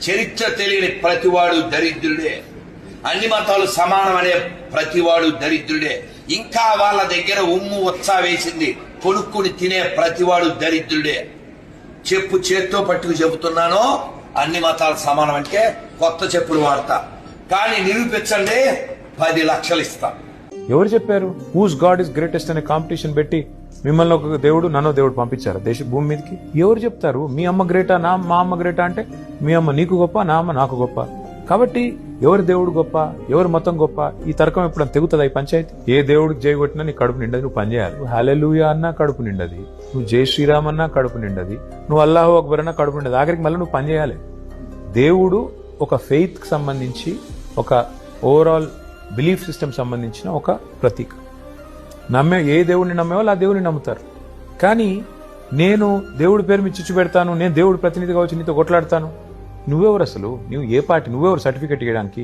చరిత్ర తెలియని ప్రతివాడు దరిద్రుడే. అన్ని మతాలు సమానం అనే ప్రతివాడు దరిద్రుడే. ఇంకా వాళ్ళ దగ్గర ఉమ్ము ఉత్సా వేసింది కొనుక్కుని తినే ప్రతివాడు దరిద్రుడే. చెప్పు చేత్తో పట్టుకు చెబుతున్నాను, అన్ని మతాలు సమానం అంటే కొత్త చెప్పులు వాడతా, కానీ నిరూపించండి 10 లక్షలు ఇస్తా. ఎవరు చెప్పారు? హూస్ గాడ్ ఇస్ గ్రేటెస్ట్ అనే కాంపిటీషన్ పెట్టి మిమ్మల్ని ఒక దేవుడు నన్ను దేవుడు పంపించారు భూమి మీదకి? ఎవరు చెప్తారు? మీ అమ్మ గ్రేటా, మా అమ్మ గ్రేటా అంటే మీ అమ్మ నీకు గొప్ప, నా అమ్మ నాకు గొప్ప. కాబట్టి ఎవరి దేవుడు గొప్ప, ఎవరి మతం గొప్ప, ఈ తర్కం ఎప్పుడు తెగుతుంది ఈ పంచాయతీ. ఏ దేవుడికి జై కొట్టినా నీ కడుపు నిండది, నువ్వు పని చేయాలి. నువ్వు హల్లెలూయా అన్నా కడుపు నిండది, నువ్వు జై శ్రీరామ్ అన్నా కడుపు నిండది, నువ్వు అల్లాహు అక్బర్ అన్నా కడుపు నిండదు. ఆఖరికి మళ్ళీ నువ్వు పని చేయాలి. దేవుడు ఒక ఫెయిత్ కి సంబంధించి, ఒక ఓవరాల్ బిలీఫ్ సిస్టమ్ సంబంధించిన ఒక ప్రతీక. ఏ దేవుడిని నమ్మేవాళ్ళు ఆ దేవుడిని నమ్ముతారు. కానీ నేను దేవుడి పేరు మీద చిచ్చు పెడతాను, నేను దేవుడి ప్రతినిధిగా వచ్చి నీతో కొట్లాడతాను, నువ్వెవరు అసలు? నువ్వు ఏ పార్టీ? నువ్వెవరు సర్టిఫికెట్ ఇవ్వడానికి?